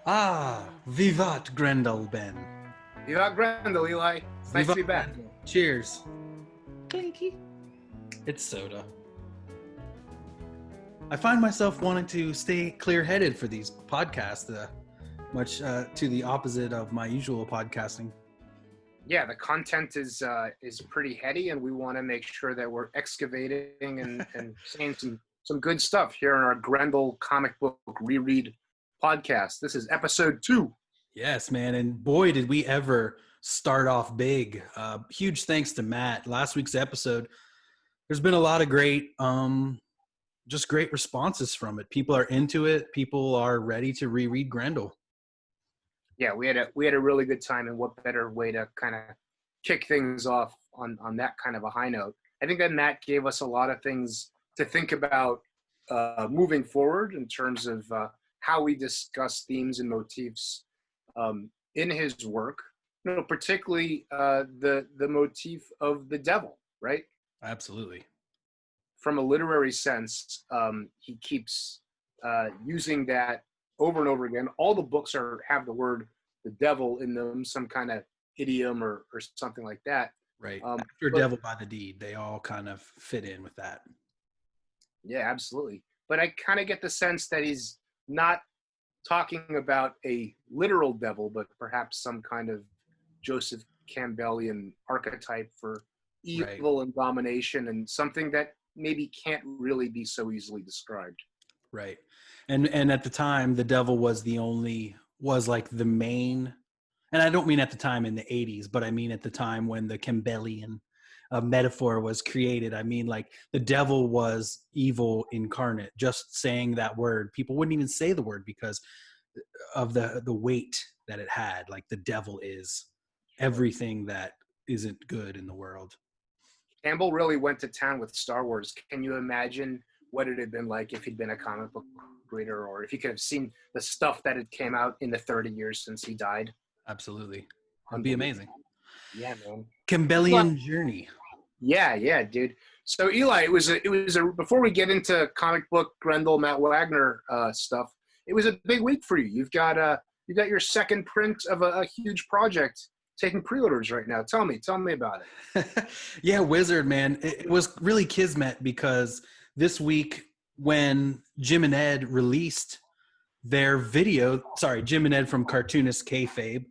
Vivat Grendel, Ben. Eli Grendel, Eli. It's nice to Vivat be back. Grendel. Cheers. Clinky. It's soda. I find myself wanting to stay clear-headed for these podcasts, much to the opposite of my usual podcasting. Yeah, the content is pretty heady, and we want to make sure that we're excavating and saying some good stuff here in our Grendel comic book reread podcast. This is episode 2. Yes, man, and boy, did we ever start off big. Huge thanks to Matt. Last week's episode, there's been a lot of great just great responses from it. People are into it. People are ready to reread Grendel. Yeah, we had a really good time, and what better way to kind of kick things off on that kind of a high note. I think that Matt gave us a lot of things to think about moving forward in terms of how we discuss themes and motifs in his work. You know, particularly the motif of the devil, right? Absolutely. From a literary sense, he keeps using that over and over again. All the books have the word the devil in them, some kind of idiom or something like that. Right. After devil by the deed, they all kind of fit in with that. Yeah, absolutely. But I kind of get the sense that he's not talking about a literal devil, but perhaps some kind of Joseph Campbellian archetype for evil and domination, and something that maybe can't really be so easily described. Right. And at the time, the devil was like the main, and I don't mean at the time in the 80s, but I mean at the time when the Campbellian metaphor was created. I mean, like, the devil was evil incarnate. Just saying that word, people wouldn't even say the word because of the weight that it had. Like, the devil is everything that isn't good in the world. Campbell really went to town with Star Wars. Can you imagine what it had been like if he'd been a comic book reader, or if he could have seen the stuff that had came out in the 30 years since he died? Absolutely. It'd be amazing. Yeah, man. Campbellian journey. Yeah, dude. So Eli, it was a before we get into comic book Grendel, Matt Wagner stuff, it was a big week for you. You've got your second print of a huge project taking pre-orders right now. Tell me about it. Yeah, Wizard, man. It was really kismet because this week when Jim and Ed released their video, Jim and Ed from Cartoonist Kayfabe,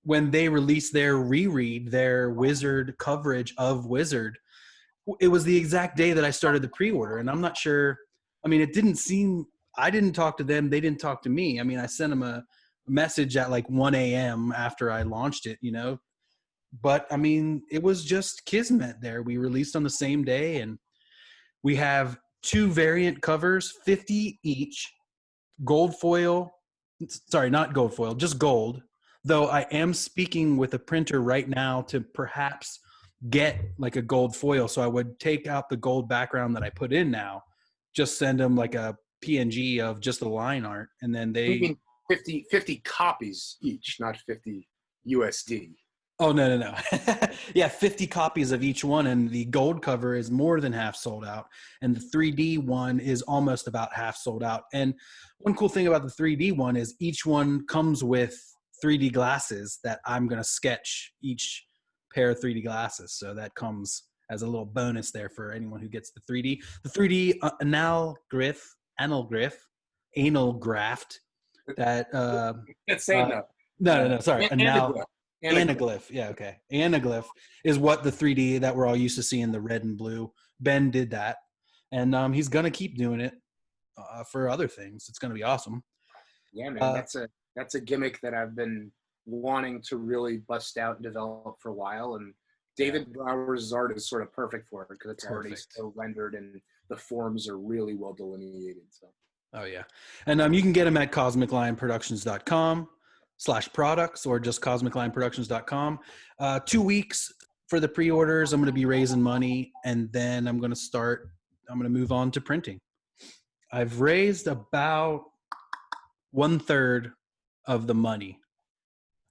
when they released their reread, their Wizard coverage of Wizard, it was the exact day that I started the pre-order. And I'm not sure, I mean, I didn't talk to them. They didn't talk to me. I mean, I sent them a message at like 1 a.m. after I launched it, you know, but I mean, it was just kismet there. We released on the same day, and we have 2 variant covers, 50 each, gold foil. Sorry, not gold foil, just gold. Though I am speaking with a printer right now to perhaps get like a gold foil. So I would take out the gold background that I put in now, just send them like a PNG of just the line art, and then they... You mean 50 copies each, not 50 USD. Oh, no. Yeah, 50 copies of each one, and the gold cover is more than half sold out, and the 3D one is almost about half sold out. And one cool thing about the 3D one is each one comes with 3D glasses that I'm going to sketch each pair of 3D glasses. So that comes as a little bonus there for anyone who gets the 3D. The 3D anal graft that Let's say no. No, sorry. Anaglyph. Yeah, okay. Anaglyph is what the 3D that we're all used to seeing, the red and blue. Ben did that, and he's gonna keep doing it for other things. It's gonna be awesome. Yeah, man. That's a gimmick that I've been wanting to really bust out and develop for a while. And David Brower's art is sort of perfect for it because it's already so rendered and the forms are really well delineated. So. Oh yeah, and you can get them at cosmiclineproductions.com/products or just cosmiclineproductions.com. 2 weeks for the pre-orders. I'm going to be raising money, and then I'm going to move on to printing. I've raised about 1/3 of the money.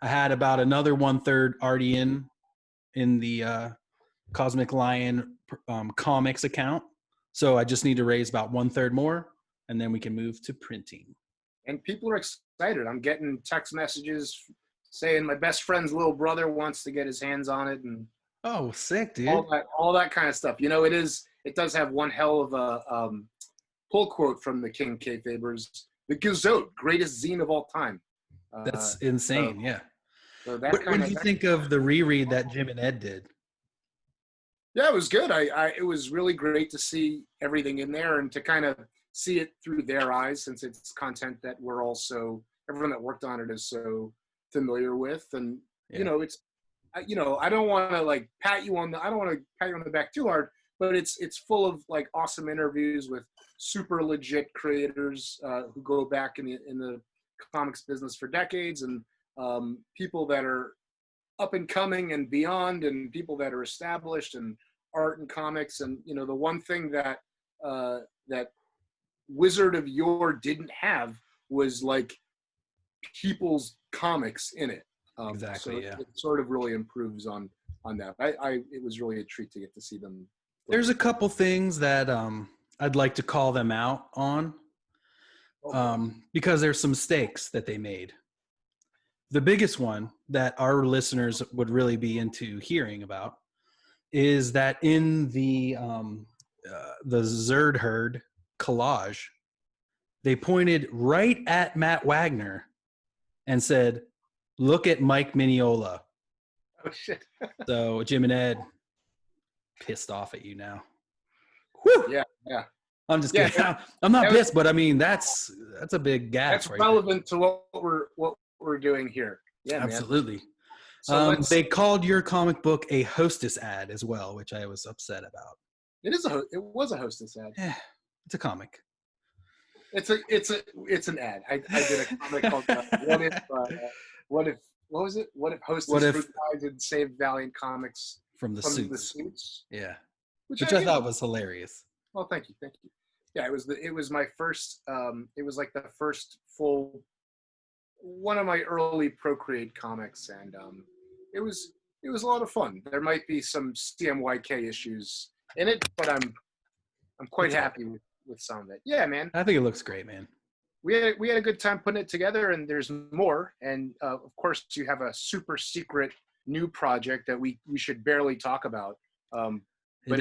I had about another 1/3 already in the Cosmic Lion comics account. So I just need to raise about 1/3 more, and then we can move to printing. and people are excited. I'm getting text messages saying my best friend's little brother wants to get his hands on it, and Oh, sick, dude. all that kind of stuff. You know, it does have one hell of a pull quote from the King Kayfabers: "The Gazette, greatest zine of all time." That's insane. Yeah. So that What did you think of the reread that Jim and Ed did? Yeah, it was good. It was really great to see everything in there and to kind of see it through their eyes, since it's content that everyone that worked on it is so familiar with. And Yeah. you know, I don't want to pat you on the back too hard, but it's full of like awesome interviews with super legit creators who go back in the comics business for decades, and people that are up and coming and beyond, and people that are established in art and comics. And you know, the one thing that that Wizard of Yore didn't have was like people's comics in it. Exactly. So Yeah. it sort of really improves on that. It was really a treat to get to see them. There's a couple things that I'd like to call them out on, because there's some mistakes that they made. The biggest one that our listeners would really be into hearing about is that in the Zerd Herd collage, they pointed right at Matt Wagner and said, "Look at Mike Mignola." Oh shit! So Jim and Ed pissed off at you now. Whew. Yeah. I'm just kidding. I'm not pissed, but I mean that's a big gap. That's relevant to what we're doing here. Yeah, absolutely. Man. So they called your comic book a hostess ad as well, which I was upset about. It was a hostess ad. Yeah, it's a comic. It's an ad. I did a comic called what if Hostess did save Valiant Comics from the suits. Yeah, which I thought was hilarious. Well, thank you. Yeah, it was my first. It was like the first full one of my early Procreate comics, and it was a lot of fun. There might be some CMYK issues in it, but I'm quite happy with some of it. Yeah, man. I think it looks great, man. We had a good time putting it together, and there's more. And of course, you have a super secret new project that we should barely talk about. But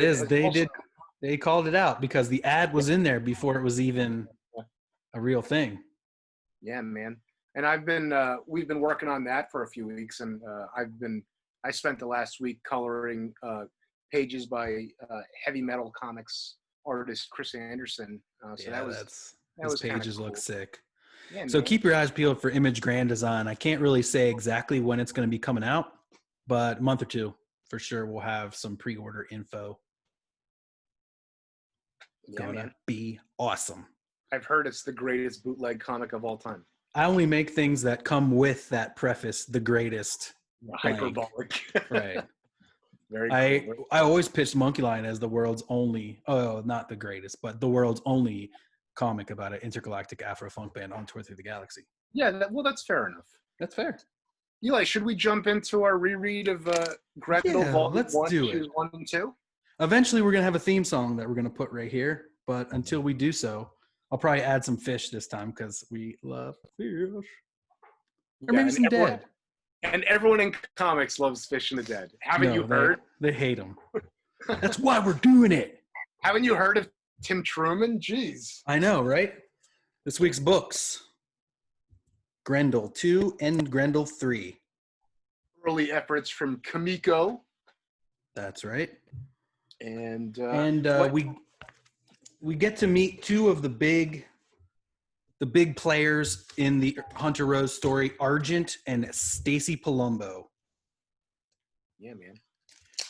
they called it out because the ad was in there before it was even a real thing. Yeah, man. And we've been working on that for a few weeks, and I spent the last week coloring pages by heavy metal comics artist Chris Anderson. Those pages look sick. Yeah, so keep your eyes peeled for Image Grand Design. I can't really say exactly when it's going to be coming out, but a month or two for sure we'll have some pre-order info. Gonna be awesome. I've heard it's the greatest bootleg comic of all time. I only make things that come with that preface, the greatest. Hyperbolic. Right. Very cool. I always pitched Monkey Line as the world's only, not the greatest, but the world's only comic about an intergalactic Afro-funk band on tour through the galaxy. Yeah, that's fair enough. That's fair. Eli, should we jump into our reread of Grendel Vault let's do it. 1 and 2? Eventually, we're going to have a theme song that we're going to put right here. But until we do so, I'll probably add some fish this time because we love fish. Or maybe some dead. And everyone in comics loves Fish and the Dead. Haven't you heard? They hate them. That's why we're doing it. Haven't you heard of Tim Truman? Jeez. I know, right? This week's books. Grendel 2 and Grendel 3. Early efforts from Comico. That's right. And we get to meet two of the big players in the Hunter Rose story, Argent and Stacy Palumbo. Yeah, man.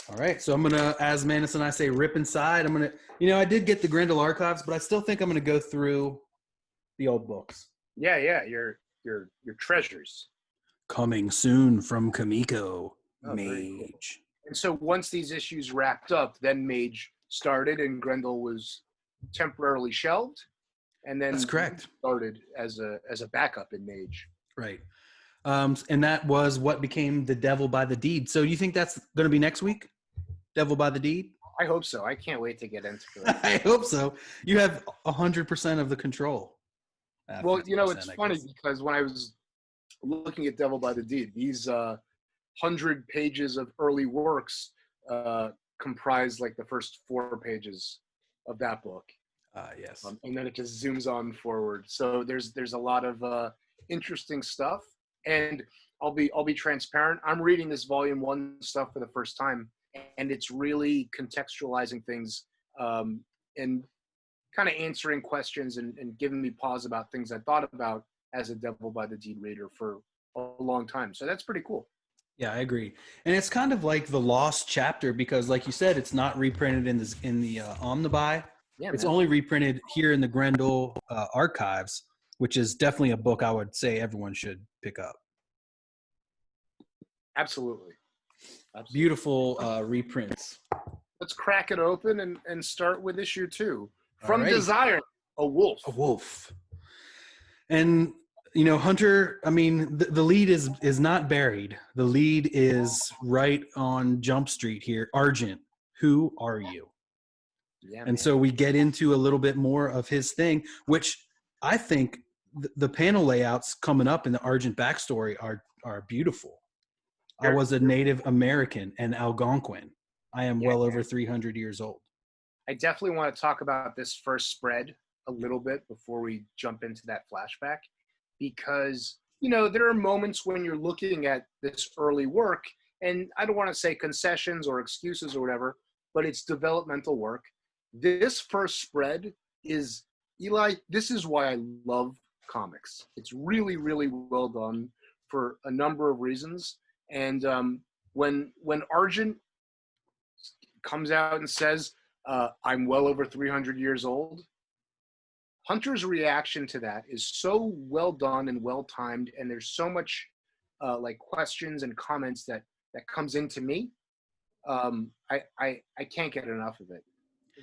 All right, so I'm gonna, as Manus and I say, rip inside. I'm gonna, I did get the Grendel archives, but I still think I'm gonna go through the old books. Yeah, your treasures. Coming soon from Comico, Mage. Cool. And so once these issues wrapped up, then Mage started, and Grendel was temporarily shelved, and then that's correct. Started as a backup in Mage. Right. And that was what became the Devil by the Deed. So you think that's going to be next week? Devil by the Deed? I hope so. I can't wait to get into it. I hope so. You have 100% of the control. Well, you know, 50%, it's I funny guess. because when I was looking at Devil by the Deed, these 100 pages of early works comprise like the first 4 pages of that book. Yes. And then it just zooms on forward. So there's a lot of interesting stuff. And I'll be transparent. I'm reading this volume 1 stuff for the first time, and it's really contextualizing things and kind of answering questions and giving me pause about things I thought about as a Devil by the Deed reader for a long time. So that's pretty cool. Yeah, I agree. And it's kind of like the lost chapter because, like you said, it's not reprinted in the Omnibuy. Yeah, It's man. only reprinted here in the Grendel archives, which is definitely a book I would say everyone should pick up. Absolutely. Beautiful reprints. Let's crack it open and start with issue 2. From Alrighty. Desire, a wolf. A wolf. And you know, Hunter, I mean, the lead is not buried. The lead is right on Jump Street here. Argent, who are you? Yeah, and man. so we get into a little bit more of his thing, which I think the panel layouts coming up in the Argent backstory are beautiful. I was a Native American and Algonquin. I am well over 300 years old. I definitely want to talk about this first spread a little bit before we jump into that flashback, because, you know, there are moments when you're looking at this early work, and I don't want to say concessions or excuses or whatever, but it's developmental work. This first spread is, Eli, this is why I love comics. It's really, really well done for a number of reasons. And when Argent comes out and says, I'm well over 300 years old, Hunter's reaction to that is so well done and well timed, and there's so much like questions and comments that comes into me. I can't get enough of it.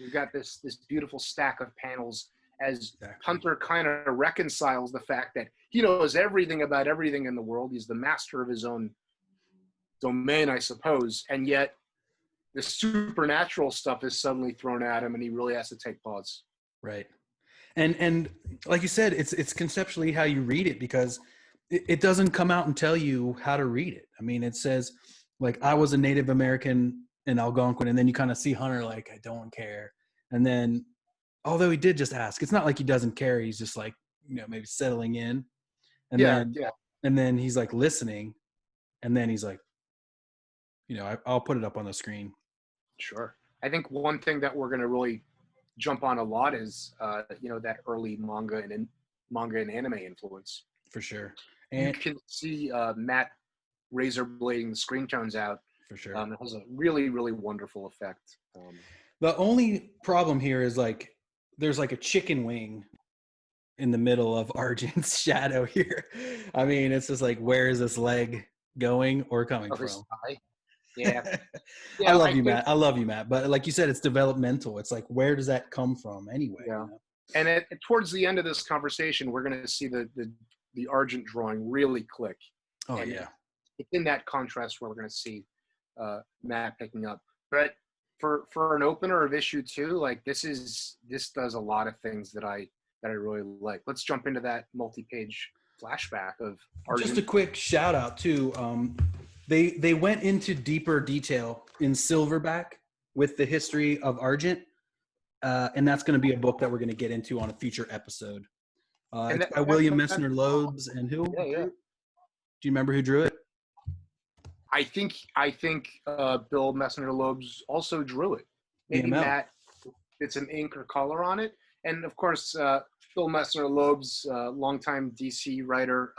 We've got this beautiful stack of panels as Hunter kind of reconciles the fact that he knows everything about everything in the world. He's the master of his own domain, I suppose, and yet the supernatural stuff is suddenly thrown at him, and he really has to take pause. Right. And like you said, it's conceptually how you read it, because it doesn't come out and tell you how to read it. I mean, it says, like, I was a Native American in Algonquin, and then you kind of see Hunter like, I don't care. And then, although he did just ask, it's not like he doesn't care. He's just like, you know, maybe settling in. And then he's like listening, and then he's like, you know, I'll put it up on the screen. Sure. I think one thing that we're going to really jump on a lot is, you know, that early manga and anime influence. For sure. And you can see Matt razor blading the screen tones out. For sure. It has a really, really wonderful effect. The only problem here is, like, there's like a chicken wing in the middle of Argent's shadow here. I mean, it's just like, where is this leg going or coming from? Yeah. I love you, Matt. I love you, Matt. But like you said, it's developmental. It's like, where does that come from anyway? Yeah. You know? And towards the end of this conversation, we're going to see the Argent drawing really click. Oh, and yeah. It's in that contrast where we're going to see Matt picking up. But for an opener of issue 2, like, this does a lot of things that I really like. Let's jump into that multi-page flashback of Argent. Just a quick shout out too. They went into deeper detail in Silverback with the history of Argent, and that's going to be a book that we're going to get into on a future episode. It's by William Messner Loebs, and who? Yeah. Do you remember who drew it? I think Bill Messner Loebs also drew it. Maybe BML. Matt did some ink or color on it. And of course, Bill Messner Loebs, longtime DC writer,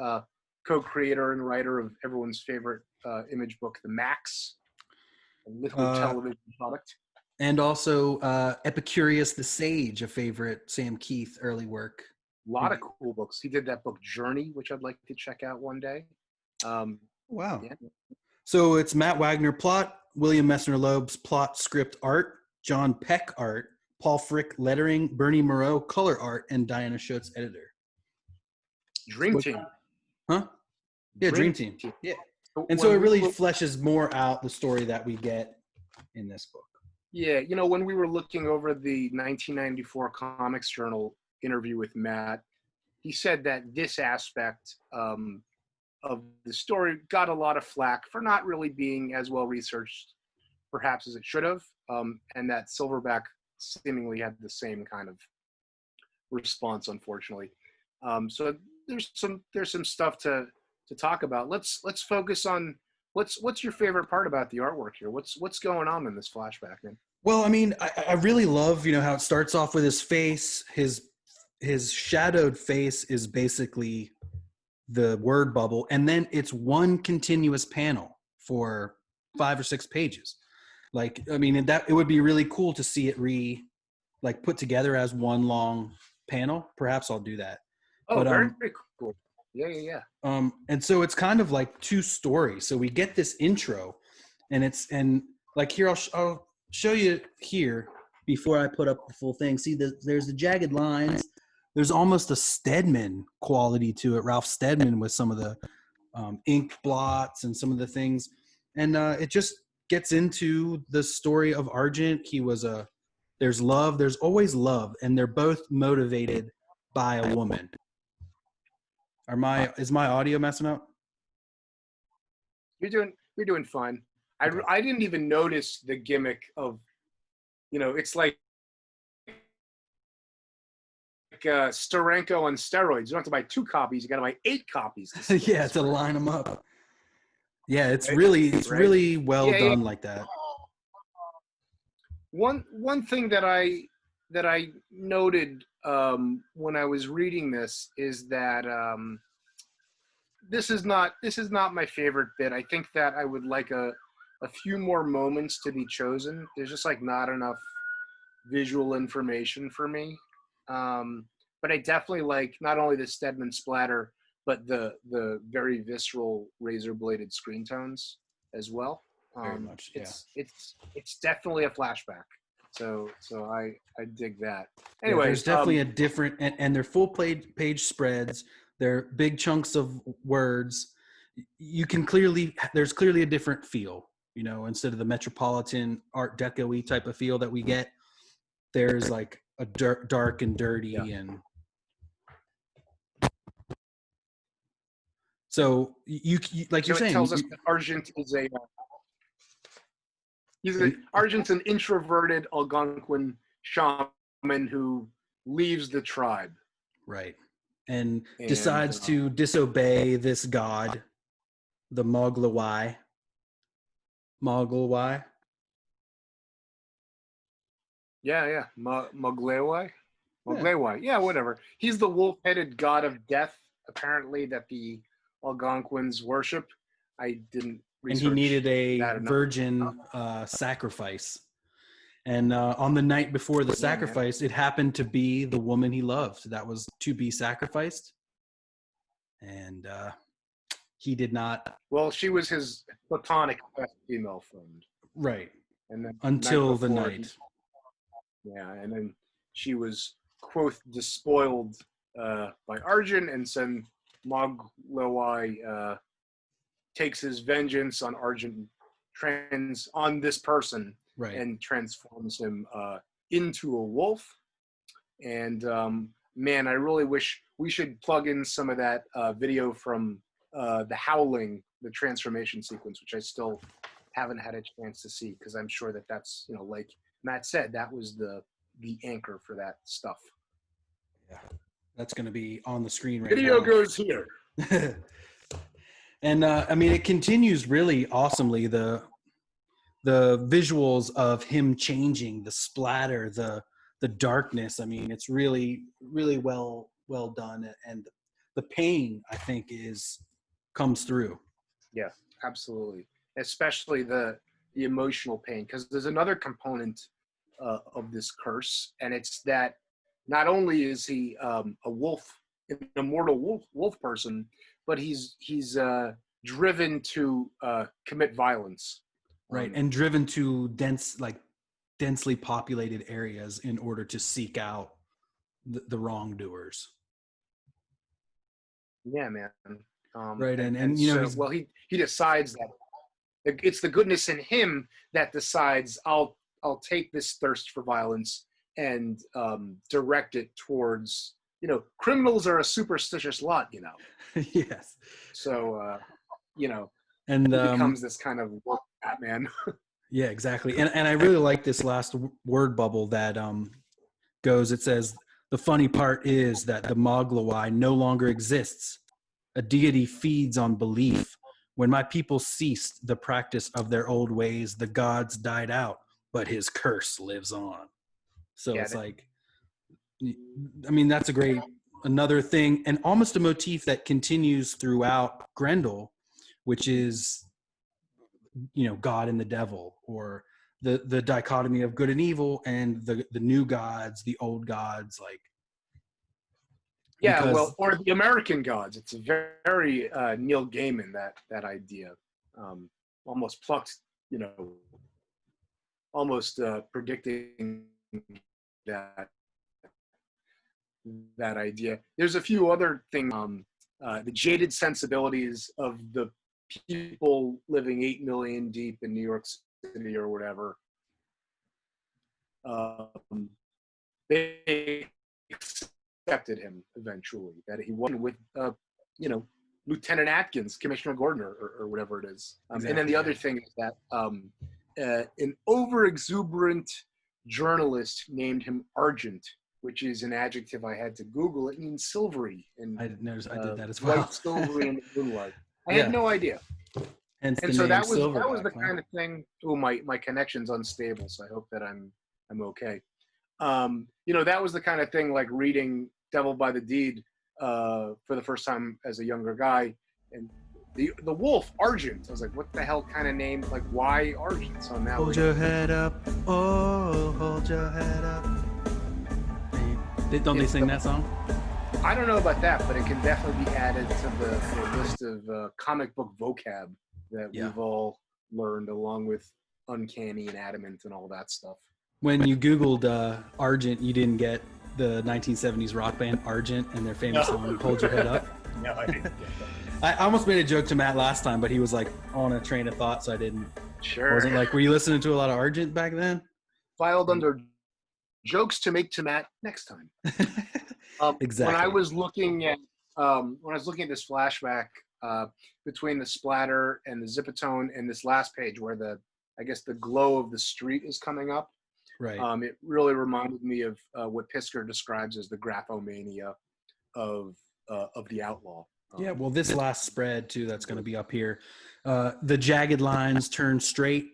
co-creator and writer of everyone's favorite image book, The Max, a little television product. And also Epicurious the Sage, a favorite Sam Keith early work. A lot of cool books. He did that book Journey, which I'd like to check out one day. Wow. Yeah. So it's Matt Wagner plot, William Messner Loebs plot, script art, John Peck art, Paul Frick lettering, Bernie Moreau color art, and Diana Schutz editor. Dream Team. Huh? Yeah, Dream Team. Yeah. And so it really fleshes more out the story that we get in this book. Yeah, you know, when we were looking over the 1994 Comics Journal interview with Matt, he said that this aspect of the story got a lot of flack for not really being as well researched, perhaps, as it should have, and that Silverback seemingly had the same kind of response, unfortunately. So there's some stuff to talk about. Let's focus on what's your favorite part about the artwork here. What's going on in this flashback, man? Well, I mean, I really love, how it starts off with his face. His shadowed face is basically the word bubble, and then it's one continuous panel for 5 or 6 pages. Like, I mean, it would be really cool to see it put together as one long panel. Perhaps I'll do that. Oh, but, very cool. Yeah. And so it's kind of like 2 stories. So we get this intro, and like here, I'll show you here before I put up the full thing. See, there's the jagged lines. There's almost a Steadman quality to it, Ralph Steadman, with some of the ink blots and some of the things. And it just gets into the story of Argent. There's love, there's always love, and they're both motivated by a woman. Is my audio messing up? You're doing fine. I didn't even notice the gimmick of, it's like Steranko on steroids. You don't have to buy 2 copies. You got to buy 8 copies. Yeah, to line them up. Yeah, it's really well done like that. One thing that I noted when I was reading this is that this is not my favorite bit. I think that I would like a few more moments to be chosen. There's just not enough visual information for me. But I definitely like not only the Steadman splatter, but the very visceral razor-bladed screen tones as well. Very much, yeah. It's definitely a flashback. So I dig that. Anyway, there's definitely a different, and they're full page spreads. They're big chunks of words. There's clearly a different feel. Instead of the Metropolitan Art Deco-y type of feel that we get, there's like a dark and dirty, and so you like you're saying. It tells us that Argent is Argent's an introverted Algonquin shaman who leaves the tribe, right, and decides to disobey this god, the Moglawai. Yeah. Moglewai? Yeah, whatever. He's the wolf-headed god of death, apparently, that the Algonquins worship. I didn't research. And he needed a virgin sacrifice. And on the night before the sacrifice, it happened to be the woman he loved that was to be sacrificed. And he did not. Well, she was his platonic best female friend. Right. And then until the night. And then she was, quoth, despoiled by Argent, and then Moglewai takes his vengeance on Argent on this person, right, and transforms him into a wolf. And man, I really wish we should plug in some of that video from the Howling, the transformation sequence, which I still haven't had a chance to see, because I'm sure that's, like Matt said, that was the anchor for that stuff. Yeah, that's going to be on the screen right Video now. goes here. And I mean, it continues really awesomely. The visuals of him changing, the splatter, the darkness. I mean, it's really, really well done, and the pain, I think, comes through. Yeah, absolutely. Especially the emotional pain, because there's another component of this curse, and it's that not only is he a wolf, an immortal wolf person, but he's driven to commit violence. Right, and driven to densely populated areas in order to seek out the wrongdoers. Yeah, man. Right, and you know, so, well, he decides that it's the goodness in him that decides I'll take this thirst for violence and direct it towards criminals are a superstitious lot, Yes. So, And it becomes this kind of woke Batman. yeah, exactly. And I really like this last word bubble that goes. It says, the funny part is that the Moglawai no longer exists. A deity feeds on belief. When my people ceased the practice of their old ways, the gods died out, but his curse lives on. So it's like, I mean, that's another thing, and almost a motif that continues throughout Grendel, which is, God and the devil, or the dichotomy of good and evil, and the new gods, the old gods, like. Yeah, Because, or the American gods. It's very Neil Gaiman, that idea. Almost plucked, almost predicting that idea. There's a few other things. The jaded sensibilities of the people living 8 million deep in New York City or whatever. They accepted him eventually, that he wasn't with Lieutenant Atkins, Commissioner Gordon, or whatever it is. Exactly. And then the other thing is that an over-exuberant journalist named him Argent, which is an adjective I had to Google. It means silvery. And I noticed I did that as well. White, silvery, and moonlight. I had no idea. Hence and the so name that was Silverback, the kind of thing. Oh, my connection's unstable, so I hope that I'm okay. That was the kind of thing, like reading Devil by the Deed for the first time as a younger guy, and the wolf Argent. I was like, what the hell kind of name? Like, why Argent? So now hold your head up, oh, hold your head up. Don't they sing that song? I don't know about that, but it can definitely be added to the list of comic book vocab that we've all learned, along with uncanny and adamant and all that stuff. When you Googled Argent, you didn't get the 1970s rock band Argent and their famous song, Hold Your Head Up? No, I didn't get that. I almost made a joke to Matt last time, but he was like on a train of thought, so I didn't. Sure. I wasn't like, were you listening to a lot of Argent back then? Filed under jokes to make to Matt next time. Exactly. When I was looking at this flashback between the splatter and the zipatone and this last page where the glow of the street is coming up, right? It really reminded me of what Pisker describes as the graphomania of the outlaw. Yeah, well, this last spread too, that's going to be up here. The jagged lines turn straight,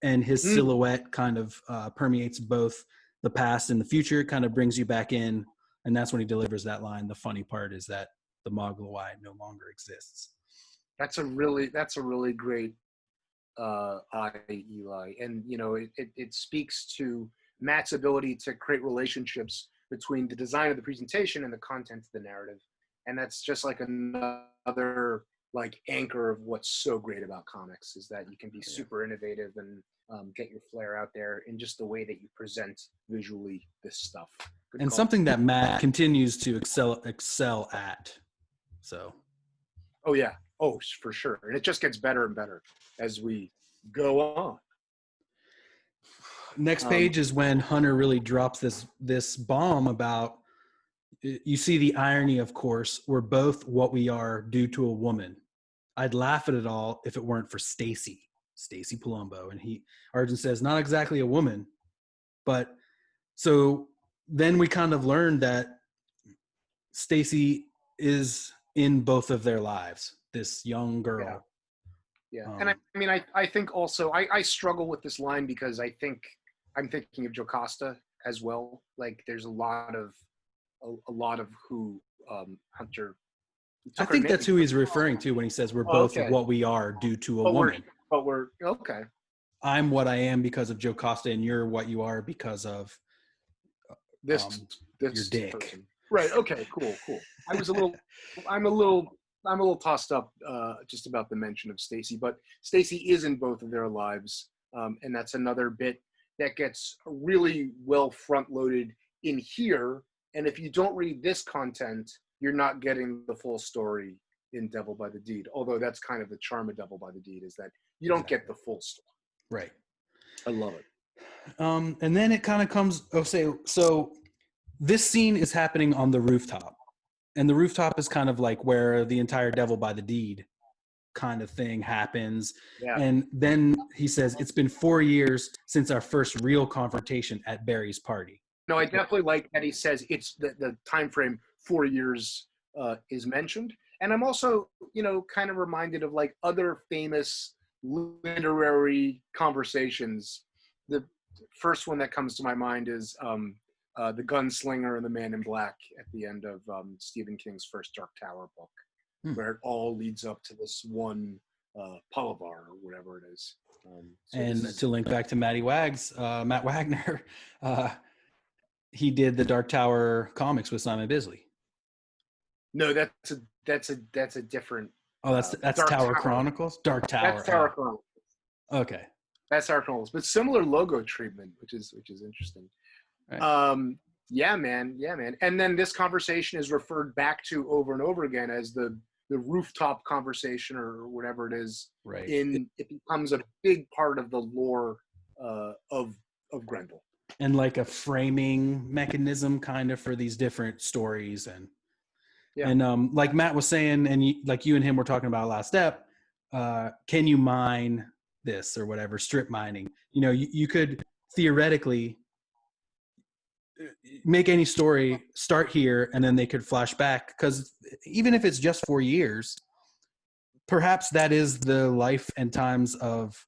and his silhouette kind of permeates both the past and the future. Kind of brings you back in. And that's when he delivers that line. The funny part is that the Moglawai no longer exists. That's a really great eye, Eli. And, it speaks to Matt's ability to create relationships between the design of the presentation and the content of the narrative. And that's just like another anchor of what's so great about comics, is that you can be super innovative and get your flair out there in just the way that you present visually this stuff. Good call. Something that Matt continues to excel at. So. Oh yeah. Oh, for sure. And it just gets better and better as we go on. Next page is when Hunter really drops this bomb about, you see the irony, of course, we're both what we are due to a woman. I'd laugh at it all if it weren't for Stacy Palumbo. And Argent says, not exactly a woman, but so then we kind of learned that Stacy is in both of their lives, this young girl. Yeah. And I think also, I struggle with this line because I think I'm thinking of Jocasta as well. Like there's a lot of who Hunter. I think that's who he's referring to when he says we're both what we are due to a woman. But we're okay. I'm what I am because of Jocasta, and you're what you are because of this your dick. Person. Right. Okay. Cool. I'm a little tossed up just about the mention of Stacy, but Stacy is in both of their lives, and that's another bit that gets really well front loaded in here. And if you don't read this content, you're not getting the full story in Devil by the Deed. Although that's kind of the charm of Devil by the Deed, is that you don't get the full story. Right. I love it. And then it kind of comes. So this scene is happening on the rooftop, and the rooftop is kind of like where the entire Devil by the Deed kind of thing happens. Yeah. And then he says, it's been 4 years since our first real confrontation at Barry's party. No, I definitely like that he says it's the time frame 4 years is mentioned. And I'm also, kind of reminded of like other famous literary conversations. The first one that comes to my mind is the gunslinger and the man in black at the end of Stephen King's first Dark Tower book, where it all leads up to this one palaver or whatever it is. To link back to Matt Wagner, he did the Dark Tower comics with Simon Bisley. No, that's a different. Oh, that's Tower Chronicles. Dark Tower. That's Tower Chronicles. Okay. That's Tower Chronicles, but similar logo treatment, which is interesting. Right. Yeah, man. And then this conversation is referred back to over and over again as the rooftop conversation or whatever it is. Right. It becomes a big part of the lore of Grendel. And like a framing mechanism kind of for these different stories. And like Matt was saying, and you and him were talking about last step, can you mine this or whatever, strip mining? You could theoretically make any story start here and then they could flash back, because even if it's just 4 years, perhaps that is the life and times of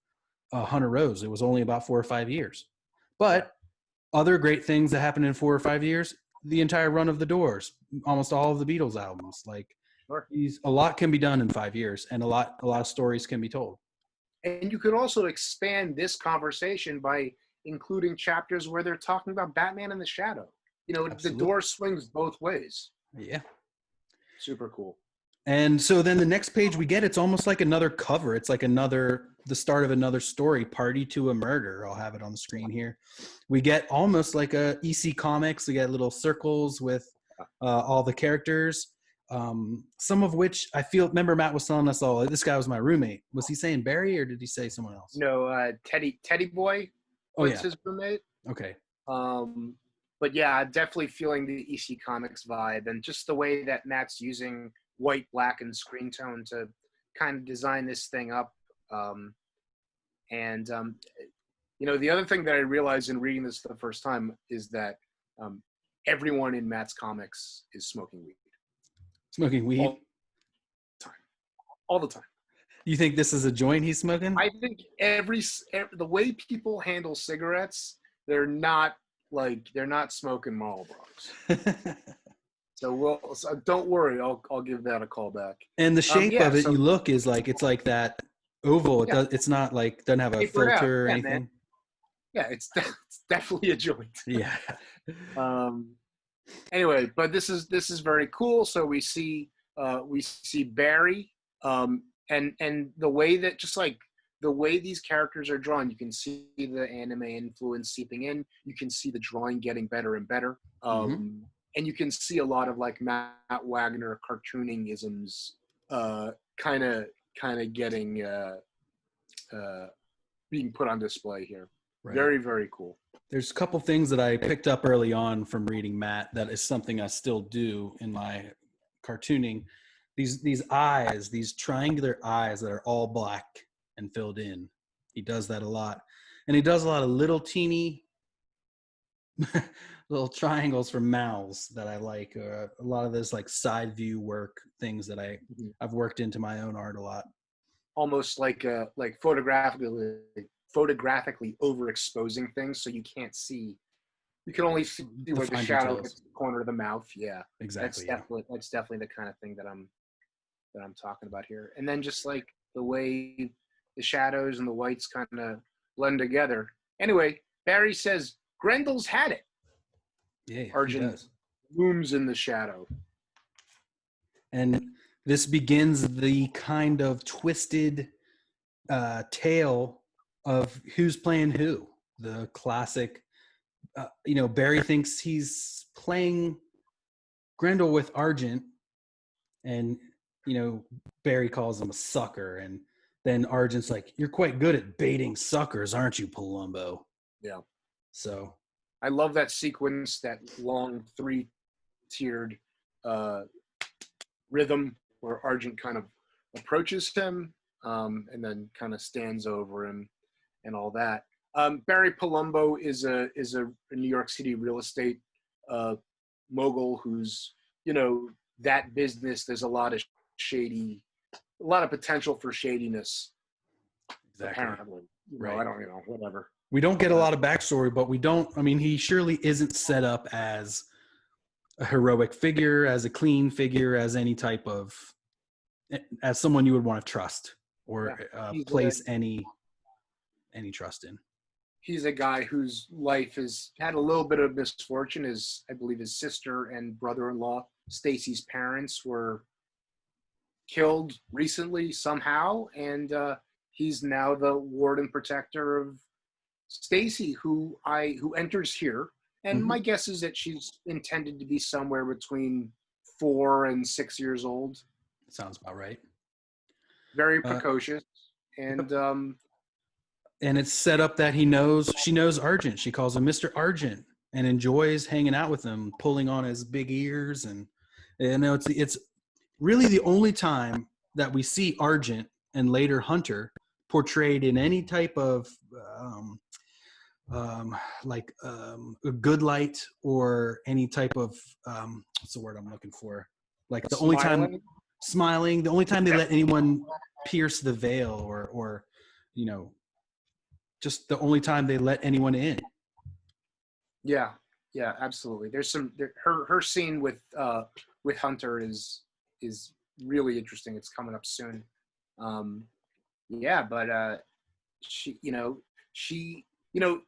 Hunter Rose. It was only about 4 or 5 years, but other great things that happened in 4 or 5 years, the entire run of the Doors, almost all of the Beatles albums, like a lot can be done in 5 years, and a lot of stories can be told. And you could also expand this conversation by including chapters where they're talking about Batman in the Shadow. Absolutely. The door swings both ways. Yeah. Super cool. And so then the next page we get, it's almost like another cover. It's like the start of another story, Party to a Murder. I'll have it on the screen here. We get almost like a EC Comics. We get little circles with all the characters. Some of which remember Matt was telling us all, this guy was my roommate. Was he saying Barry or did he say someone else? No, Teddy Boy was his roommate. Okay. But yeah, definitely feeling the EC Comics vibe, and just the way that Matt's using white, black, and screen tone to kind of design this thing up. The other thing that I realized in reading this for the first time is that everyone in Matt's comics is smoking weed. Smoking weed? All the time. You think this is a joint he's smoking? I think the way people handle cigarettes, they're not smoking Marlboros. So don't worry, I'll give that a call back. And the shape of it, you look is like, it's like that oval. It's not like, doesn't have a filter or anything. Man. Yeah, it's definitely a joint. Yeah. Anyway, but this is very cool. So we see Barry, and the way that the way these characters are drawn, you can see the anime influence seeping in. You can see the drawing getting better and better. And you can see a lot of like Matt Wagner cartooning isms kind of getting being put on display here. Right. Very, very cool. There's a couple things that I picked up early on from reading Matt that is something I still do in my cartooning. These eyes, these triangular eyes that are all black and filled in. He does that a lot. And he does a lot of little teeny little triangles for mouths that I like. A lot of this like side view work things that I've worked into my own art a lot. Almost like photographically overexposing things so you can't see. You can only see where the shadow hits the corner of the mouth. Yeah, exactly. That's definitely the kind of thing that I'm talking about here. And then just like the way the shadows and the whites kind of blend together. Anyway, Barry says Grendel's had it. Yeah, Argent looms in the shadow. And this begins the kind of twisted tale of who's playing who. The classic, Barry thinks he's playing Grendel with Argent, and, Barry calls him a sucker. And then Argent's like, you're quite good at baiting suckers, aren't you, Palumbo? Yeah. So I love that sequence, that long 3-tiered rhythm where Argent kind of approaches him and then kind of stands over him and all that. Barry Palumbo is a New York City real estate mogul who's, that business. There's a lot of potential for shadiness. Exactly. Apparently, right. I don't, whatever. We don't get a lot of backstory, but he surely isn't set up as a heroic figure, as a clean figure, as any type of, as someone you would want to trust or place any trust in. He's a guy whose life has had a little bit of misfortune. I believe his sister and brother-in-law, Stacy's parents, were killed recently somehow, and he's now the ward and protector of Stacy, who enters here. And my guess is that she's intended to be somewhere between 4 and 6 years old. Sounds about right. Very precocious, and it's set up that she knows Argent. She calls him Mr. Argent and enjoys hanging out with him, pulling on his big ears, and it's really the only time that we see Argent and later Hunter portrayed in any type of a good light or any type of what's the word I'm looking for? Like the only time smiling, the only time they let anyone pierce the veil or just the only time they let anyone in. Yeah, absolutely. There's her scene with Hunter is really interesting. It's coming up soon. But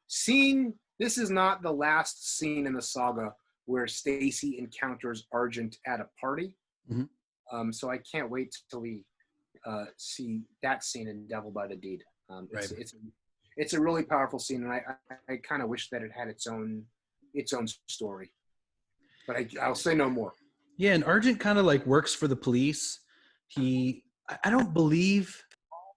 seeing this is not the last scene in the saga where Stacy encounters Argent at a party. Mm-hmm. So I can't wait till we see that scene in Devil by the Deed. It's a really powerful scene, and I kind of wish that it had its own story. But I'll say no more. Yeah, and Argent kind of like works for the police. I don't believe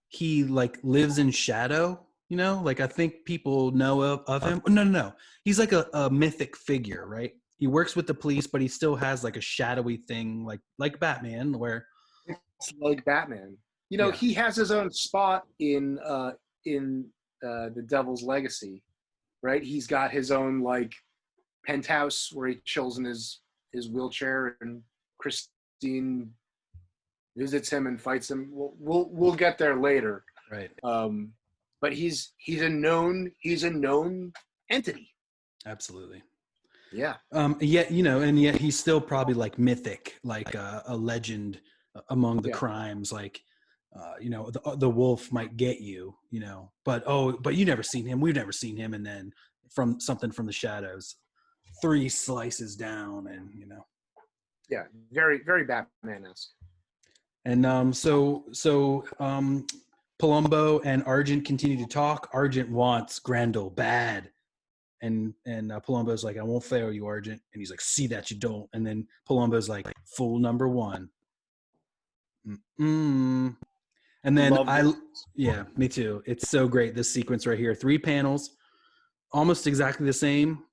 he like lives in shadow. I think people know of him. No. He's like a mythic figure, right? He works with the police, but he still has like a shadowy thing, like Batman, where it's like Batman. He has his own spot in the Devil's Legacy, right? He's got his own like penthouse where he chills in his wheelchair, and Christine visits him and fights him. We'll get there later, right? But he's a known entity. Absolutely. Yeah. Yet yet he's still probably like mythic, like a legend among the crimes. Like, the wolf might get you, but you never seen him. We've never seen him. And then from something from the shadows, 3 slices down, and Yeah, very very Batman-esque. And Palumbo and Argent continue to talk. Argent wants Grendel bad. And Palumbo's like, I won't fail you, Argent. And he's like, see that you don't. And then Palumbo's like, fool number 1. And then yeah, me too. It's so great. This sequence right here, 3 panels, almost exactly the same.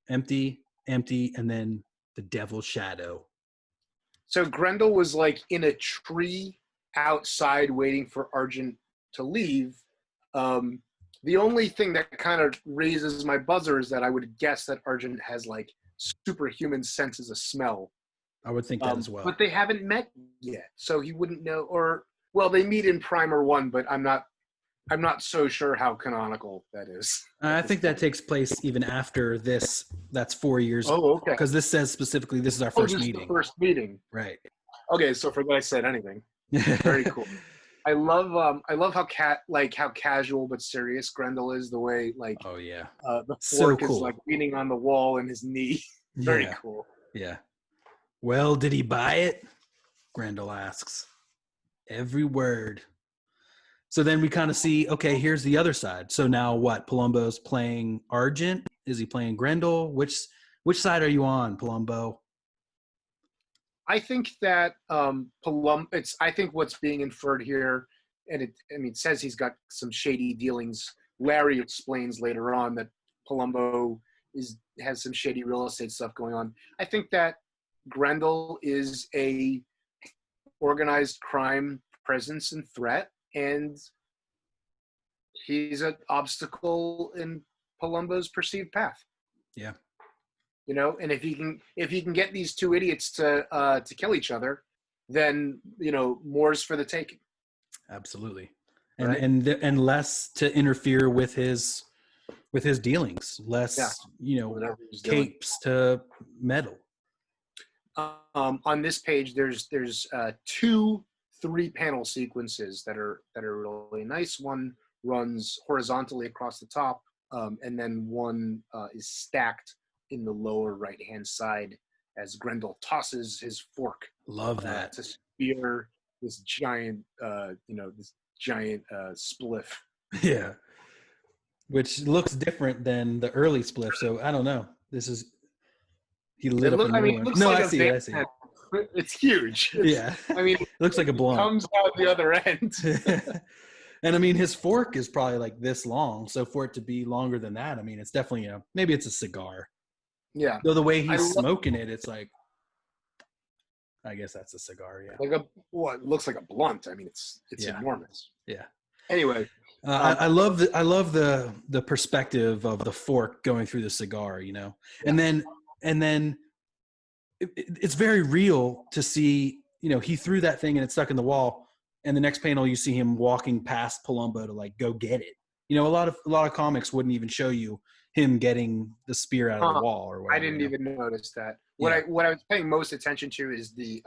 Empty, and then the devil's shadow. So Grendel was like in a tree outside waiting for Argent to leave. The only thing that kind of raises my buzzer is that I would guess that Argent has like superhuman senses of smell. I would think that as well. But they haven't met yet, so he wouldn't know. Well, they meet in Primer 1, but I'm not so sure how canonical that is. I think that takes place even after this. That's 4 years. Oh, okay. Because this says specifically this is our first meeting. The first meeting. Right. Okay, so forget I said anything. Very cool. I love how casual but serious Grendel is. The way the fork is like leaning on the wall and his knee. Very cool. Yeah. Well, did he buy it? Grendel asks. Every word. So then we kind of see, okay, here's the other side. So now what? Palumbo's playing Argent? Is he playing Grendel? Which side are you on, Palumbo? I think that I think what's being inferred here, and it says he's got some shady dealings. Larry explains later on that Palumbo has some shady real estate stuff going on. I think that Grendel is a organized crime presence and threat, and he's an obstacle in Palumbo's perceived path. Yeah. And if he can get these two idiots to kill each other, then more's for the taking. Absolutely. And Right? and less to interfere with his dealings, less Whatever he's doing. capes to meddle. On this page, there's 2 3-panel sequences that are really nice. One runs horizontally across the top, and then one is stacked in the lower right-hand side as Grendel tosses his fork. Love that. To spear this giant, spliff. Yeah. Which looks different than the early spliff. So I don't know. He lit up a new one. No, I see it. It's huge. It looks like a blunt. Comes out the other end. And I mean, his fork is probably like this long. So for it to be longer than that, I mean, it's definitely, maybe it's a cigar. Yeah. Though the way he's smoking it, it's like, I guess that's a cigar. Yeah. It looks like a blunt. I mean, it's enormous. Yeah. Anyway. I love the perspective of the fork going through the cigar, and then it's very real to see, he threw that thing and it's stuck in the wall, and the next panel you see him walking past Palumbo to like go get it. A lot of comics wouldn't even show you him getting the spear out of the wall or whatever. I didn't even notice that. What I was paying most attention to is the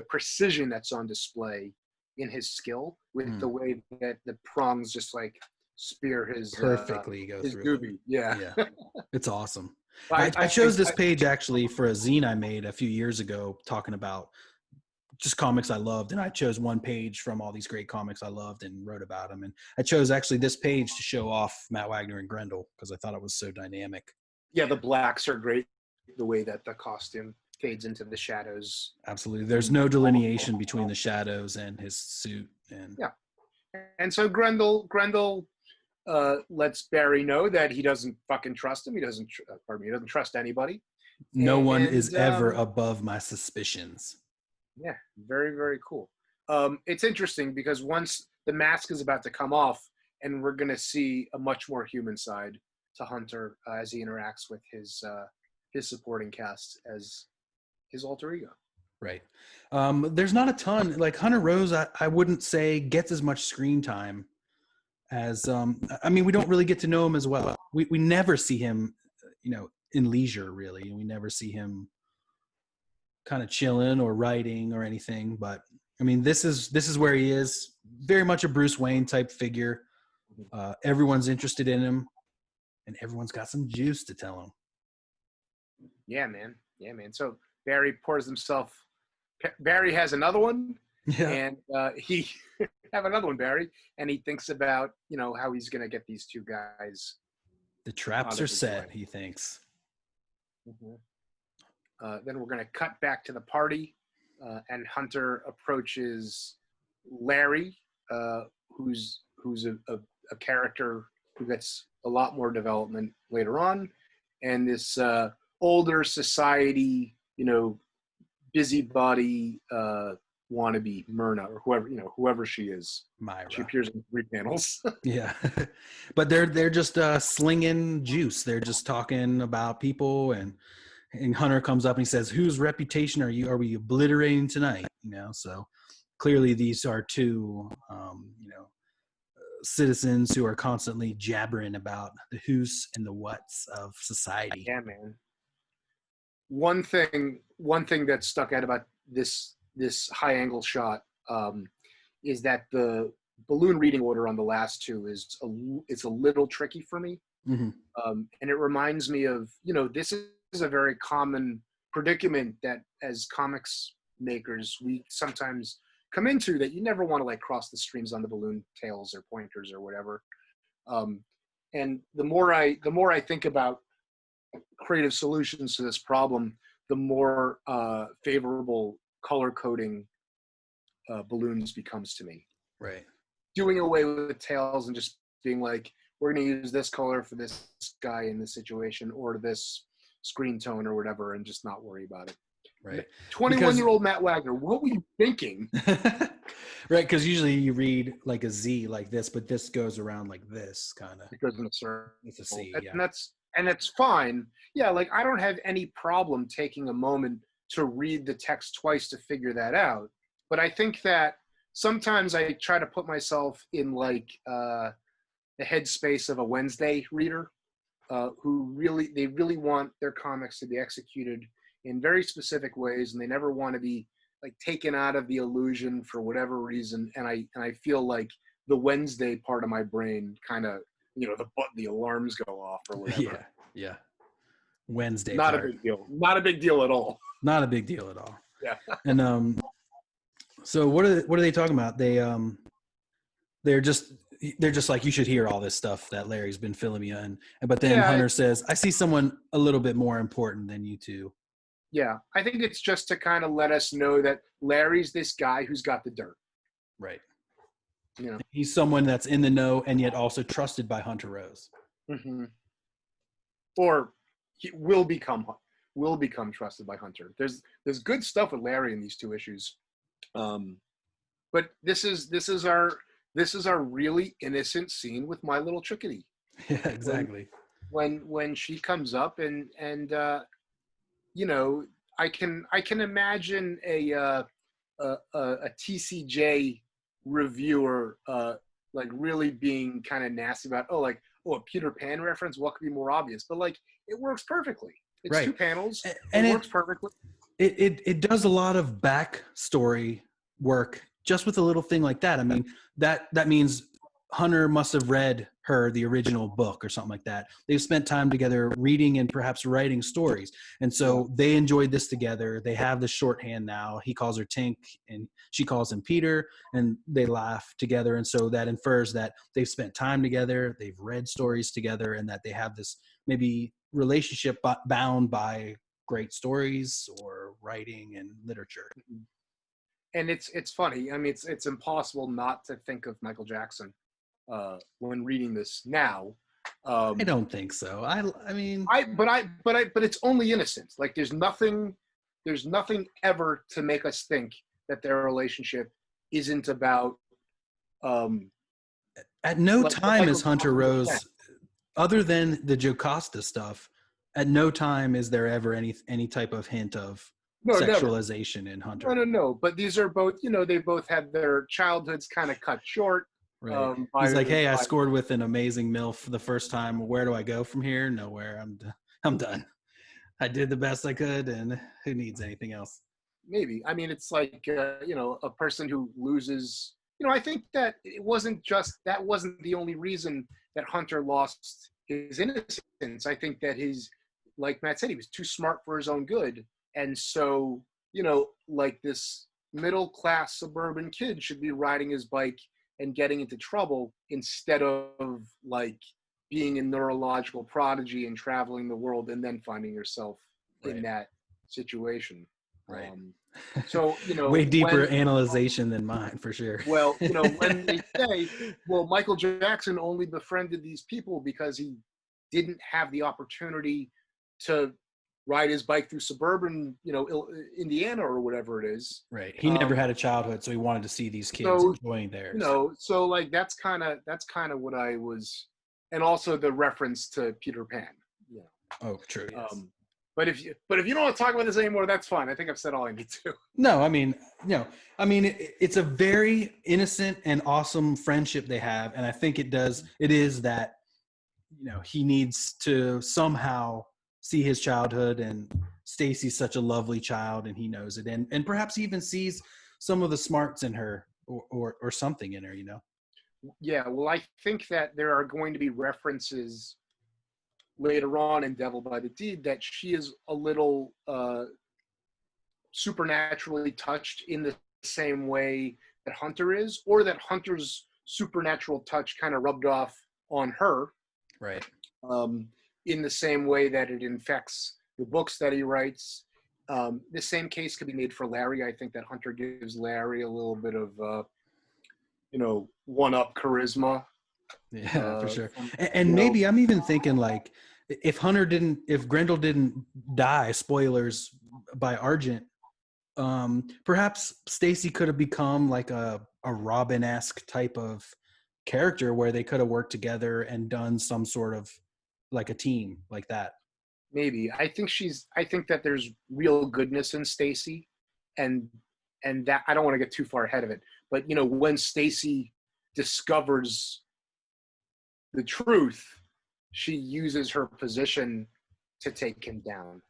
precision that's on display in his skill with the way that the prongs just like spear his perfectly go his through. doobie. Yeah. It's awesome. I chose this page actually for a zine I made a few years ago talking about just comics I loved, and I chose one page from all these great comics I loved and wrote about them. And I chose actually this page to show off Matt Wagner and Grendel because I thought it was so dynamic. Yeah, the blacks are great. The way that the costume fades into the shadows. Absolutely. There's no delineation between the shadows and his suit. And so Grendel lets Barry know that he doesn't fucking trust him. He doesn't trust anybody. No one is ever above my suspicions. Yeah, very, very cool. It's interesting because once the mask is about to come off, and we're going to see a much more human side to Hunter as he interacts with his supporting cast as his alter ego. Right. There's not a ton. Like Hunter Rose, I wouldn't say gets as much screen time as we don't really get to know him as well. We never see him, in leisure really. We never see him kind of chilling or writing or anything. But I mean, this is where he is. Very much a Bruce Wayne type figure. Everyone's interested in him, and everyone's got some juice to tell him. Yeah, man. So Barry pours himself. Barry has another one, and he have another one, Barry, and he thinks about how he's gonna get these two guys. The traps are set, he thinks. Mm-hmm. Then we're gonna cut back to the party, and Hunter approaches Larry, who's a character who gets a lot more development later on, and this older society, busybody wannabe Myrna or whoever she is. Myra. She appears in 3 panels. Yeah, but they're just slinging juice. They're just talking about people, and Hunter comes up and he says, "Whose reputation are we obliterating tonight?" So clearly these are two, citizens who are constantly jabbering about the who's and the whats of society. Yeah, man. One thing that stuck out about this high angle shot is that the balloon reading order on the last two is a little tricky for me. Mm-hmm. And it reminds me of, this is a very common predicament that as comics makers, we sometimes come into, that you never want to like cross the streams on the balloon tails or pointers or whatever. And the more I think about creative solutions to this problem, the more favorable color coding balloons becomes to me. Right. Doing away with tails and just being like, we're going to use this color for this guy in this situation, or this screen tone or whatever, and just not worry about it. Right. 21-year-old Matt Wagner, what were you thinking? Right, because usually you read like a Z like this, but this goes around like this kind of. It goes in a circle. It's a C, yeah. And that's fine. Yeah, like I don't have any problem taking a moment to read the text twice to figure that out. But I think that sometimes I try to put myself in like the headspace of a Wednesday reader who really want their comics to be executed in very specific ways, and they never want to be like taken out of the illusion for whatever reason. And I feel like the Wednesday part of my brain kind of, the alarms go off or whatever. Yeah. Wednesday. Not part. a big deal. Not a big deal at all. Not a big deal at all. Yeah. And so what are they talking about? They're just like, you should hear all this stuff that Larry's been filling me in. But then Hunter says, I see someone a little bit more important than you two. Yeah, I think it's just to kind of let us know that Larry's this guy who's got the dirt. Right. You know, he's someone that's in the know and yet also trusted by Hunter Rose. Mm-hmm. Or he will become trusted by Hunter. There's good stuff with Larry in these two issues, but this is our really innocent scene with My Little Chickadee. Yeah, exactly. When she comes up and I can imagine a TCJ reviewer like really being kind of nasty about a Peter Pan reference. What could be more obvious? But like it works perfectly. It's right. 2 panels. And it works perfectly. It does a lot of backstory work just with a little thing like that. I mean, that means Hunter must have read the original book or something like that. They've spent time together reading and perhaps writing stories. And so they enjoyed this together. They have the shorthand now. He calls her Tink and she calls him Peter, and they laugh together. And so that infers that they've spent time together, they've read stories together, and that they have this maybe relationship bound by great stories or writing and literature. And it's funny. I mean, it's impossible not to think of Michael Jackson when reading this now. I don't think so. But it's only innocent. Like there's nothing ever to make us think that their relationship isn't about. At no time is Hunter Rose, other than the Jocasta stuff. At no time is there ever any type of hint of sexualization never. In Hunter. No. But these are both. They both had their childhoods kind of cut short. Right. He's like, hey, I scored with an amazing MILF for the first time. Where do I go from here? Nowhere. I'm done. I did the best I could, and who needs anything else? Maybe. I mean, it's like, a person who loses. I think that wasn't the only reason that Hunter lost his innocence. I think that like Matt said, he was too smart for his own good. And so, like this middle-class suburban kid should be riding his bike and getting into trouble instead of like being a neurological prodigy and traveling the world and then finding yourself in that situation. Right. So, way deeper analyzation than mine for sure. Well, when they say, well, Michael Jackson only befriended these people because he didn't have the opportunity to ride his bike through suburban, Indiana or whatever it is. Right. He never had a childhood, so he wanted to see these kids enjoying theirs. So like that's kind of what I was, and also the reference to Peter Pan. Yeah. Oh, true. Yes. But if you don't want to talk about this anymore, that's fine. I think I've said all I need to. No, I mean, it's a very innocent and awesome friendship they have, and I think it is that, he needs to somehow see his childhood, and Stacy's such a lovely child, and he knows it, and perhaps he even sees some of the smarts in her or something in her, Yeah, well, I think that there are going to be references later on in Devil by the Deed that she is a little supernaturally touched in the same way that Hunter is, or that Hunter's supernatural touch kind of rubbed off on her. Right. In the same way that it infects the books that he writes. The same case could be made for Larry. I think that Hunter gives Larry a little bit of, one-up charisma Yeah, for sure. From, And you know, maybe I'm even thinking like if Grendel didn't die, spoilers, by Argent, perhaps Stacy could have become like a Robin-esque type of character where they could have worked together and done some sort of like a team like that. maybe I think that there's real goodness in Stacy, and that I don't want to get too far ahead of it, but when Stacy discovers the truth, she uses her position to take him down.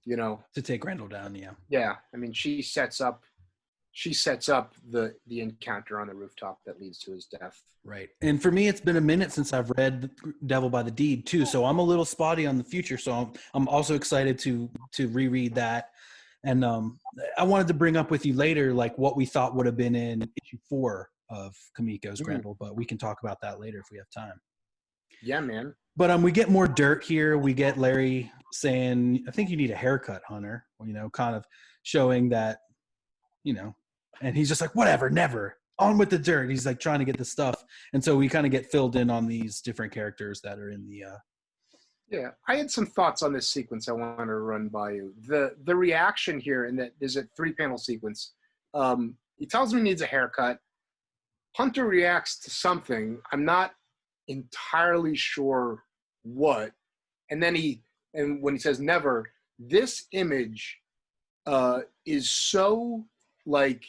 To take Grendel down, yeah. Yeah, I mean, she sets up the encounter on the rooftop that leads to his death. Right. And for me, it's been a minute since I've read Devil by the Deed too, so I'm a little spotty on the future. So I'm also excited to reread that. And I wanted to bring up with you later, like what we thought would have been in issue 4 of Comico's Grendel, but we can talk about that later if we have time. Yeah, man. But we get more dirt here. We get Larry saying, "I think you need a haircut, Hunter." Kind of showing that, and he's just like, "Whatever, never. On with the dirt." He's like trying to get the stuff, and so we kind of get filled in on these different characters that are in the. Yeah, I had some thoughts on this sequence I want to run by you. The reaction here, in that there's a 3-panel sequence. He tells him he needs a haircut. Hunter reacts to something. I'm not entirely sure what. And when he says never, this image is so like,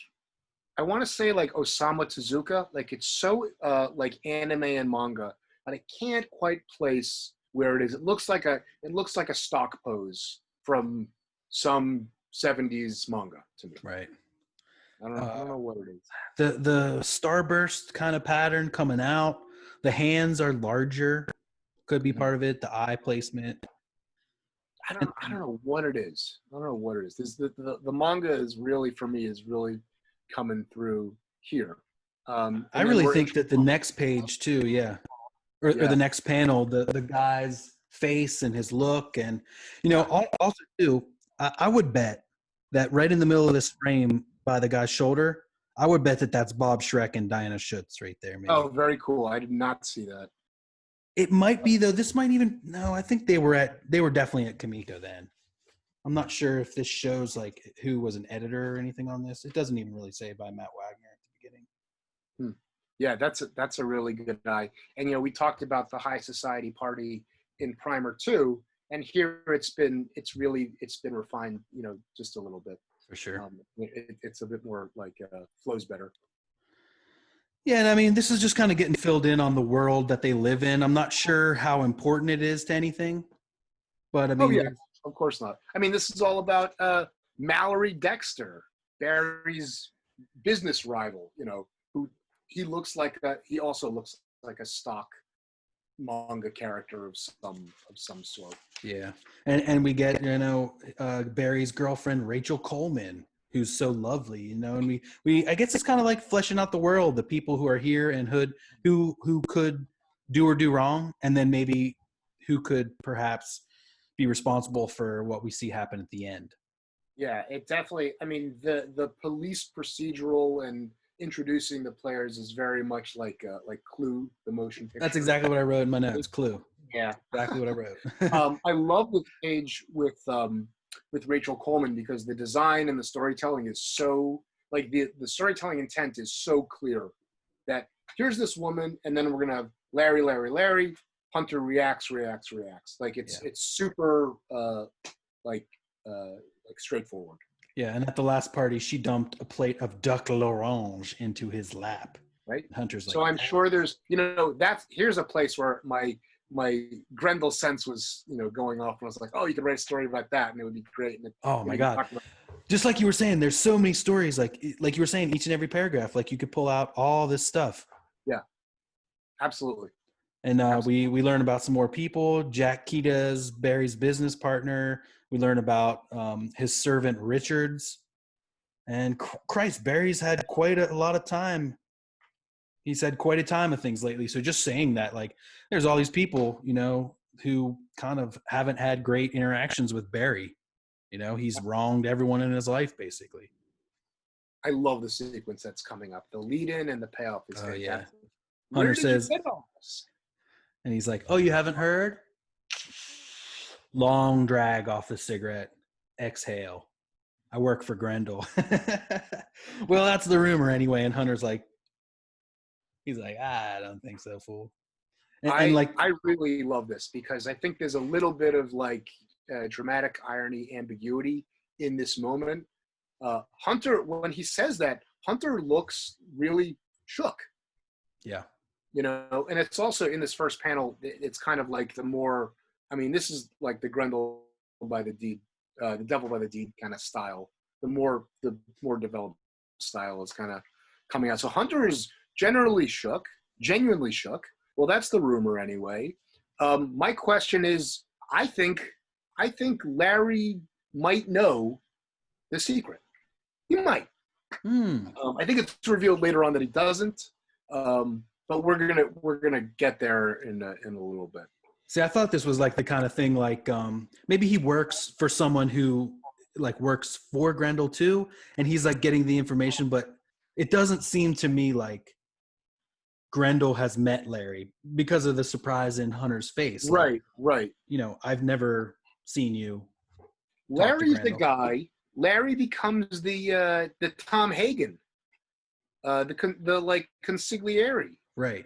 I want to say like Osamu Tezuka, like it's so like anime and manga, and I can't quite place where it is. It looks like a stock pose from some 70s manga to me. Right. I don't know what it is. The starburst kind of pattern coming out. The hands are larger. Could be part of it. The eye placement. I don't know what it is. I don't know what it is. The manga is really, for me, is really coming through here. I really think that the next page too, yeah. Or the next panel, the guy's face and his look, and also too, I would bet that right in the middle of this frame by the guy's shoulder, I would bet that that's Bob Schreck and Diana Schutz right there. Maybe. Oh, very cool. I did not see that. It might be though. This might even no. I think they were definitely at Comico then. I'm not sure if this shows like who was an editor or anything on this. It doesn't even really say by Matt Wagner at the beginning. Yeah, that's a really good eye. And we talked about the high society party in Primer 2, and here it's been refined, just a little bit. For sure. It's a bit more like flows better. Yeah, and I mean, this is just kind of getting filled in on the world that they live in. I'm not sure how important it is to anything, but I mean, oh yeah, of course not. I mean, this is all about Mallory Dexter, Barry's business rival. Who he also looks like a stock manga character of some sort. Yeah, and we get Barry's girlfriend Rachel Coleman, who's so lovely, and we I guess it's kind of like fleshing out the world, the people who are here and who could do or do wrong, and then maybe who could perhaps be responsible for what we see happen at the end. Yeah, it definitely. I mean, the police procedural and introducing the players is very much like Clue, the motion picture. That's exactly what I wrote in my notes. Clue. Yeah, exactly what I wrote. I love the page with Rachel Coleman because the design and the storytelling is so like the storytelling intent is so clear that here's this woman, and then we're gonna have Larry. Hunter reacts. Like it's super like straightforward. Yeah, and at the last party, she dumped a plate of duck l'orange into his lap. Right. Hunter's like, so I'm sure there's here's a place where my Grendel sense was going off, and I was like, oh, you could write a story about that, and it would be great. And oh my god. Just like you were saying, there's so many stories, like you were saying, each and every paragraph, like you could pull out all this stuff. Yeah, absolutely. And we learn about some more people. Jack Kita's Barry's business partner. We learn about his servant Richards. And Christ, Barry's had quite a lot of time. He's had quite a time of things lately. So just saying that, like, there's all these people, who kind of haven't had great interactions with Barry. He's wronged everyone in his life, basically. I love the sequence that's coming up. The lead-in and the payoff is fantastic. Yeah. Hunter Where did you says, get all this? and he's like, "Oh, you haven't heard?" Long drag off the cigarette. Exhale. I work for Grendel. Well, that's the rumor anyway. And Hunter's like, he's like, I don't think so, fool. And like, I really love this because I think there's a little bit of like dramatic irony, ambiguity in this moment. Hunter, when he says that, Hunter looks really shook. yeah, You know, and it's also in this first panel, it's kind of like the more, I mean, this is like the Grendel by the deed, the devil by the deed kind of style. The more developed style is kind of coming out. So Hunter is generally shook, genuinely shook. Well, that's the rumor anyway. My question is, I think Larry might know the secret. He might. I think it's revealed later on that he doesn't. But we're gonna get there in a little bit. See, I thought this was like the kind of thing like maybe he works for someone who like works for Grendel too, and he's like getting the information, but it doesn't seem to me like Grendel has met Larry because of the surprise in Hunter's face. Right, like, right. You know, I've never seen you. Larry's the guy. Larry becomes the Tom Hagen, the like consigliere. Right.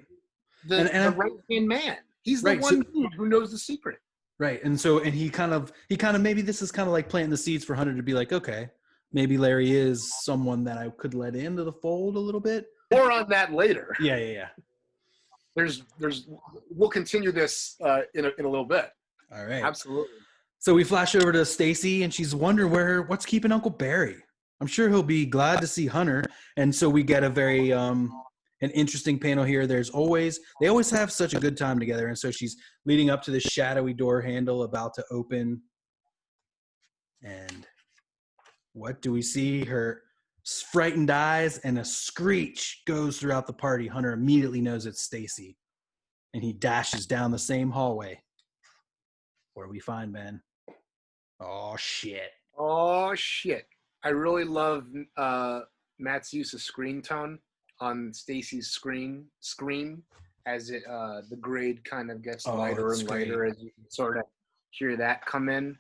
The right-hand man. He's the one who knows the secret. Right. And so, and he kind of maybe this is kind of like planting the seeds for Hunter to be like, okay, maybe Larry is someone that I could let into the fold a little bit. More on that later. Yeah. We'll continue this in a little bit. All right. Absolutely. So we flash over to Stacy, and she's wondering what's keeping Uncle Barry. I'm sure he'll be glad to see Hunter. And so we get a very an interesting panel here. They always have such a good time together. And so she's leading up to this shadowy door handle about to open. And what do we see? Her frightened eyes, and a screech goes throughout the party. Hunter immediately knows it's Stacy, and he dashes down the same hallway. Where we find Ben. Oh shit. I really love Matt's use of screen tone on Stacy's screen as it the grade kind of gets lighter and lighter as you can sort of hear that come in.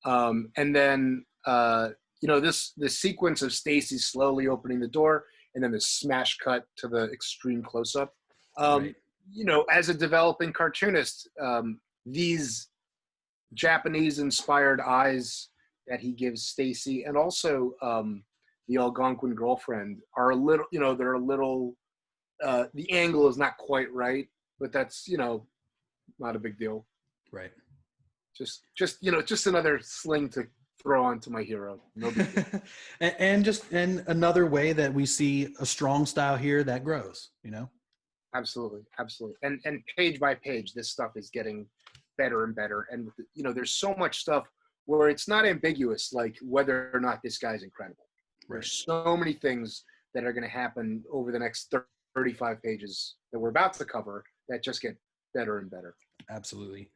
And then this sequence of Stacy slowly opening the door and then the smash cut to the extreme close up. Right. As a developing cartoonist, these Japanese inspired eyes that he gives Stacy and also the Algonquin girlfriend are a little, they're a little, the angle is not quite right, but that's, not a big deal. Right. Just another sling to throw onto my hero. No big deal. and another way that we see a strong style here that grows, Absolutely. And page by page, this stuff is getting better and better. And, there's so much stuff where it's not ambiguous, like whether or not this guy's incredible. Right. There's so many things that are going to happen over the next 35 pages that we're about to cover that just get better and better. Absolutely.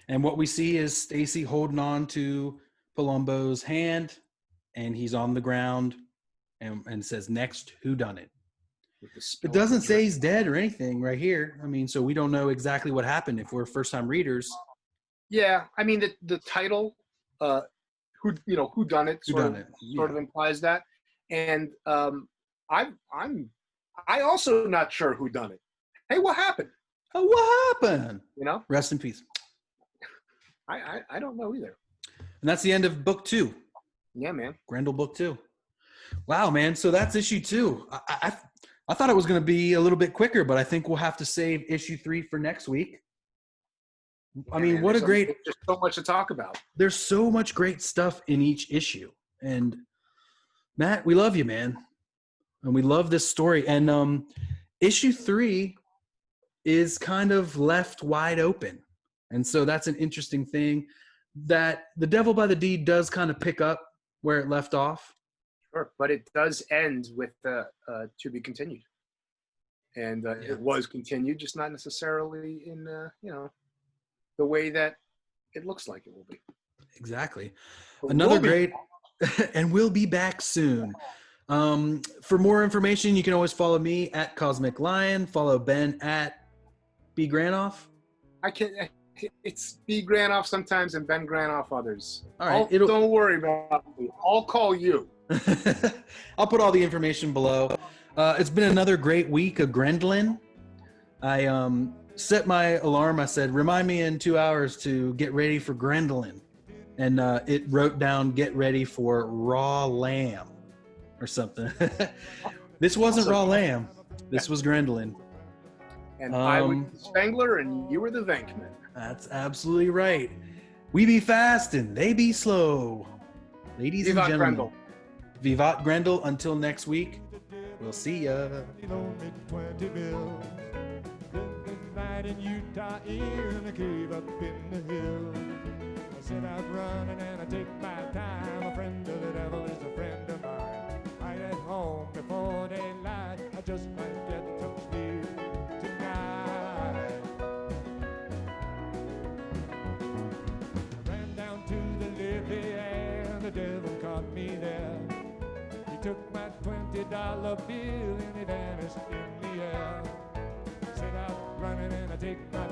And what we see is Stacy holding on to Palumbo's hand, and he's on the ground and says, "Next, who done it?" It doesn't say he's dead or anything right here. I mean, so we don't know exactly what happened if we're first-time readers. Yeah, I mean the title, who done it, sort of implies that, and I'm also not sure who done it. Hey, what happened? Oh, what happened? Rest in peace. I don't know either. And that's the end of book 2. Yeah, man. Grendel book 2. Wow, man. So that's issue 2. I thought it was going to be a little bit quicker, but I think we'll have to save issue 3 for next week. I mean, what a great... There's so much to talk about. There's so much great stuff in each issue. And Matt, we love you, man. And we love this story. And issue 3 is kind of left wide open. And so that's an interesting thing that The Devil by the Deed does kind of pick up where it left off. Sure, but it does end with to be continued. And it was continued, just not necessarily in, the way that it looks like it will be. Exactly. But Another great, and we'll be back soon. For more information, you can always follow me at Cosmic Lion. Follow Ben at B Granoff. It's B Granoff sometimes and Ben Granoff others. All right, don't worry about me. I'll call you. I'll put all the information below. It's been another great week of Grendlin. I set my alarm. I said, remind me in 2 hours to get ready for Grendlin. And it wrote down, get ready for raw lamb or something. This wasn't raw lamb. This was Grendlin. And I was the Spangler and you were the Venkman. That's absolutely right. We be fast and they be slow. Ladies and gentlemen. Grendel. Vivat Grendel. Until next week. We'll see ya. In Utah, in a cave up in the hill. I set out running and I take my time. A friend of the devil is a friend of mine. Right at home before daylight, I just might get some sleep tonight. I ran down to the levee and the devil caught me there. He took my $20 bill and he vanished in the air. Set out running and I take my